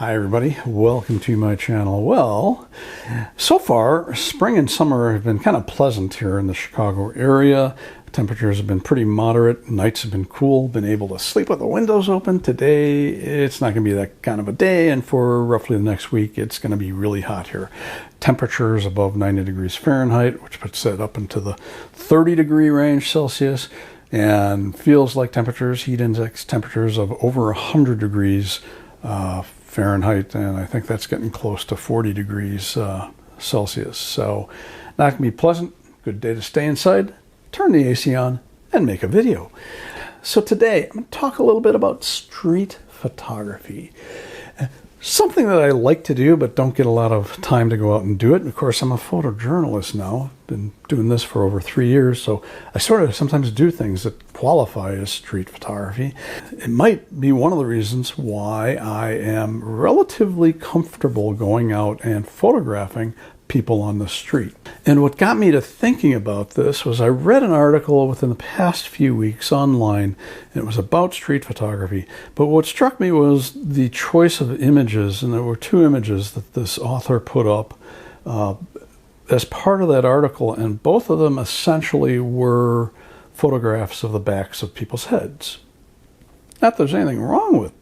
Hi everybody, welcome to my channel. Well, so far spring and summer have been kind of pleasant here in the Chicago area. Temperatures have been pretty moderate, nights have been cool, been able to sleep with the windows open. Today it's not going to be that kind of a day, and for roughly the next week it's going to be really hot here. Temperatures above 90 degrees Fahrenheit, which puts it up into the 30 degree range Celsius, and feels like temperatures, heat index temperatures of over 100 degrees Fahrenheit, and I think that's getting close to 40 degrees Celsius. So not going to be pleasant. Good day to stay inside, turn the AC on, and make a video. So today I'm going to talk a little bit about street photography. Something that I like to do but don't get a lot of time to go out and do it. Of course, I'm a photojournalist now. I've been doing this for over 3 years, so I sort of sometimes do things that qualify as street photography. It might be one of the reasons why I am relatively comfortable going out and photographing people on the street. And what got me to thinking about this was I read an article within the past few weeks online, and it was about street photography. But what struck me was the choice of images, and there were 2 images that this author put up as part of that article, and both of them essentially were photographs of the backs of people's heads. Not that there's anything wrong with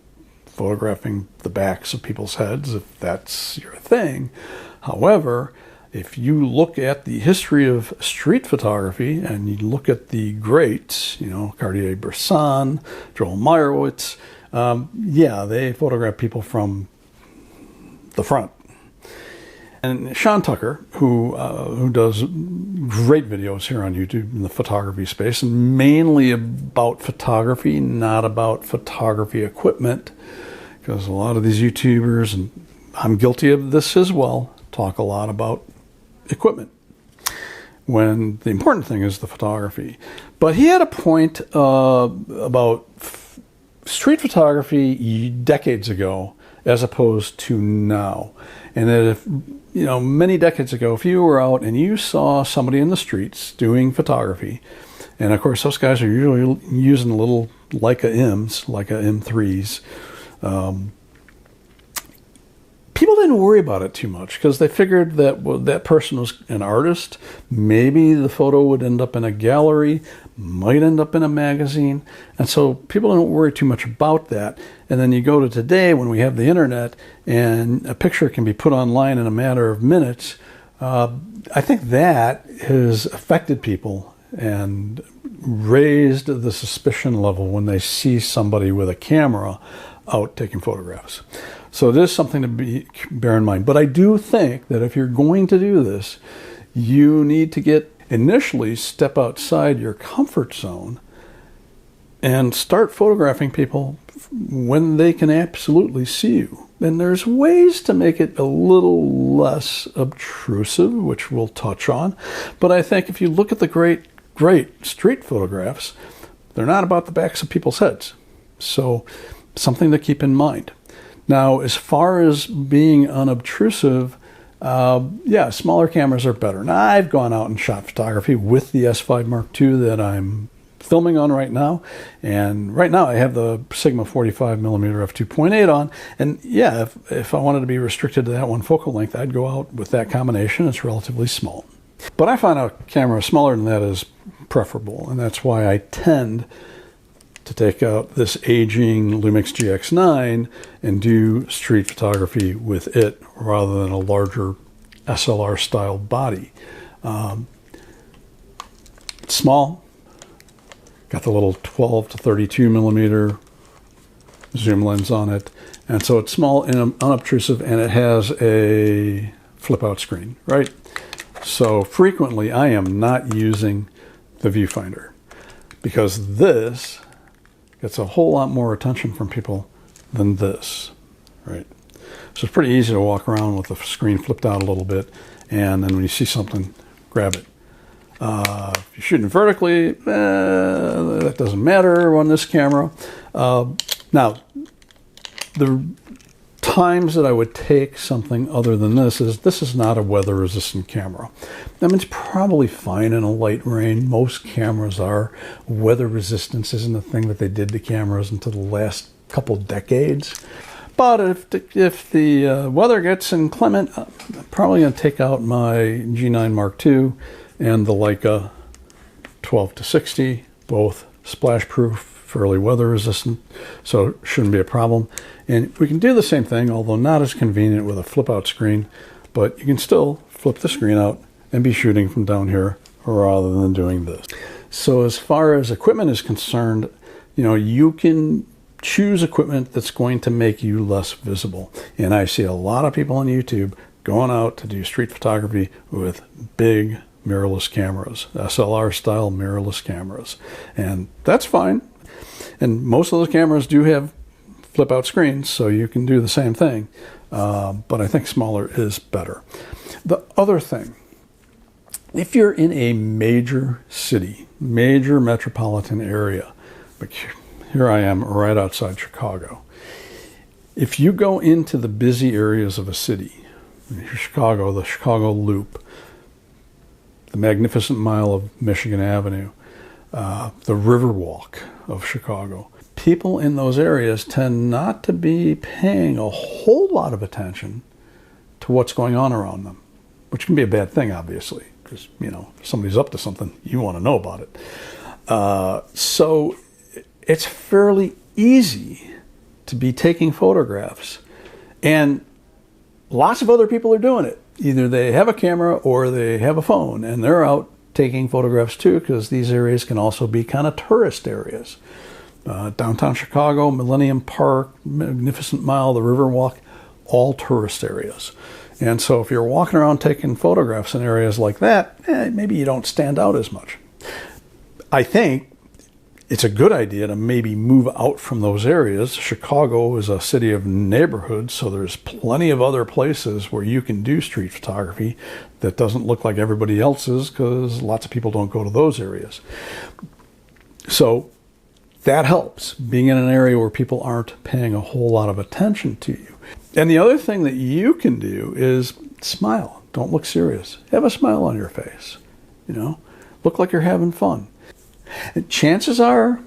photographing the backs of people's heads if that's your thing. However, if you look at the history of street photography and you look at the greats, Cartier-Bresson, Joel Meyerowitz, they photograph people from the front. And Sean Tucker, who does great videos here on YouTube in the photography space, and mainly about photography, not about photography equipment, because a lot of these YouTubers, and I'm guilty of this as well, talk a lot about equipment when the important thing is the photography. But he had a point about street photography decades ago as opposed to now. And that if, many decades ago, if you were out and you saw somebody in the streets doing photography, and of course those guys are usually using little Leica M3s, people didn't worry about it too much because they figured that that person was an artist. Maybe the photo would end up in a gallery, might end up in a magazine. And so people don't worry too much about that. And then you go to today when we have the internet and a picture can be put online in a matter of minutes. I think that has affected people and raised the suspicion level when they see somebody with a camera out taking photographs. So it is something to bear in mind. But I do think that if you're going to do this, you need to initially step outside your comfort zone and start photographing people when they can absolutely see you. And there's ways to make it a little less obtrusive, which we'll touch on. But I think if you look at the great street photographs, they're not about the backs of people's heads. So something to keep in mind. Now, as far as being unobtrusive, smaller cameras are better. Now, I've gone out and shot photography with the S5 Mark II that I'm filming on right now. And right now I have the Sigma 45mm f2.8 on. And if I wanted to be restricted to that one focal length, I'd go out with that combination. It's relatively small. But I find a camera smaller than that is preferable. And that's why I tend to take out this aging Lumix GX9 and do street photography with it rather than a larger SLR style body. It's small, got the little 12 to 32 millimeter zoom lens on it, and so it's small and unobtrusive, and it has a flip out screen, right? So frequently I am not using the viewfinder because this gets a whole lot more attention from people than this, right? So it's pretty easy to walk around with the screen flipped out a little bit, and then when you see something, grab it. If you're shooting vertically, that doesn't matter on this camera. Now, the times that I would take something other than this is not a weather-resistant camera. I mean, it's probably fine in a light rain. Most cameras are. Weather resistance isn't a thing that they did to cameras until the last couple decades. But if the weather gets inclement, I'm probably going to take out my G9 Mark II and the Leica 12-60, both splash-proof, fairly weather-resistant, so it shouldn't be a problem. And we can do the same thing, although not as convenient with a flip-out screen, but you can still flip the screen out and be shooting from down here rather than doing this. So as far as equipment is concerned, you can choose equipment that's going to make you less visible. And I see a lot of people on YouTube going out to do street photography with big mirrorless cameras, SLR style mirrorless cameras. And that's fine. And most of those cameras do have flip out screens, so you can do the same thing. But I think smaller is better. The other thing, if you're in a major city, major metropolitan area, like here I am right outside Chicago. If you go into the busy areas of a city, Chicago, the Chicago Loop, the Magnificent Mile of Michigan Avenue, the Riverwalk of Chicago, people in those areas tend not to be paying a whole lot of attention to what's going on around them, which can be a bad thing, obviously, because, if somebody's up to something, you want to know about it. So it's fairly easy to be taking photographs, and lots of other people are doing it. Either they have a camera or they have a phone, and they're out taking photographs too, because these areas can also be kind of tourist areas. Downtown Chicago, Millennium Park, Magnificent Mile, the Riverwalk, all tourist areas. And so if you're walking around taking photographs in areas like that, maybe you don't stand out as much. I think it's a good idea to maybe move out from those areas. Chicago is a city of neighborhoods, so there's plenty of other places where you can do street photography that doesn't look like everybody else's, because lots of people don't go to those areas. So that helps, being in an area where people aren't paying a whole lot of attention to you. And the other thing that you can do is smile. Don't look serious. Have a smile on your face. Look like you're having fun. And chances are,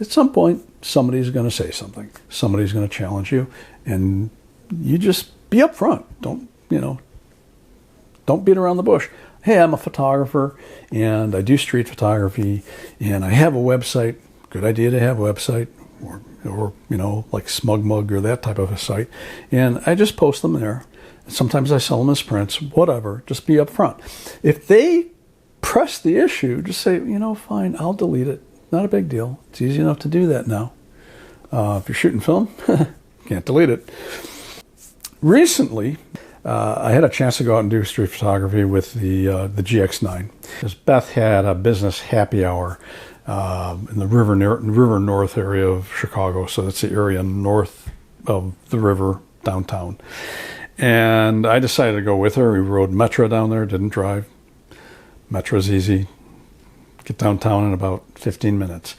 at some point, somebody's going to say something. Somebody's going to challenge you, and you just be upfront. Don't beat around the bush. Hey, I'm a photographer, and I do street photography, and I have a website. Good idea to have a website, or like SmugMug or that type of a site. And I just post them there. Sometimes I sell them as prints, whatever. Just be upfront. If they press the issue, just say, fine, I'll delete it. Not a big deal. It's easy enough to do that now. If you're shooting film, can't delete it. Recently, I had a chance to go out and do street photography with the GX9. Because Beth had a business happy hour in the River North area of Chicago. So that's the area north of the river downtown. And I decided to go with her. We rode Metro down there, didn't drive. Metro's easy. Get downtown in about 15 minutes.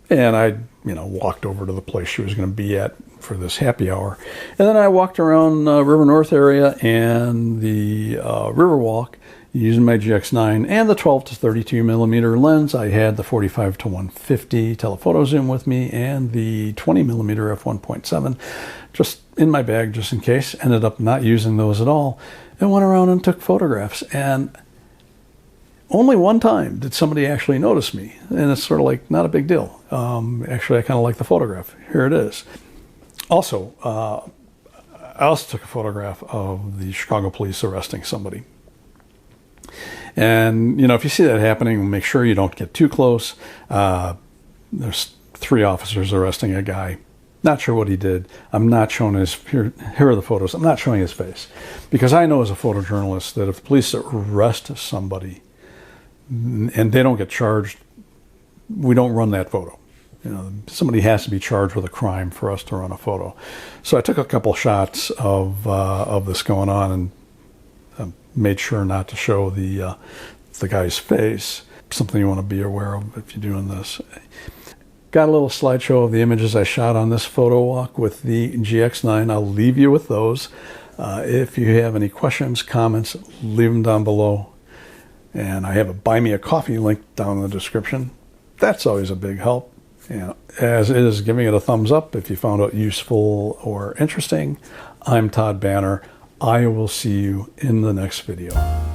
And I, walked over to the place she was going to be at for this happy hour. And then I walked around River North area and the Riverwalk using my GX9 and the 12 to 32 millimeter lens. I had the 45 to 150 telephoto zoom with me and the 20 millimeter f1.7 just in my bag just in case. Ended up not using those at all and went around and took photographs. And only one time did somebody actually notice me, and it's sort of like not a big deal. Actually, I kind of like the photograph. Here it is. Also, I also took a photograph of the Chicago police arresting somebody. And, if you see that happening, make sure you don't get too close. There's 3 officers arresting a guy. Not sure what he did. I'm not showing here are the photos. I'm not showing his face. Because I know as a photojournalist that if the police arrest somebody, and they don't get charged, we don't run that photo. Somebody has to be charged with a crime for us to run a photo. So I took a couple shots of this going on and made sure not to show the guy's face. Something you want to be aware of if you're doing this. Got a little slideshow of the images I shot on this photo walk with the GX9. I'll leave you with those. If you have any questions, comments, leave them down below. And I have a Buy Me a Coffee link down in the description. That's always a big help. And as is, giving it a thumbs up if you found it useful or interesting. I'm Todd Banner. I will see you in the next video.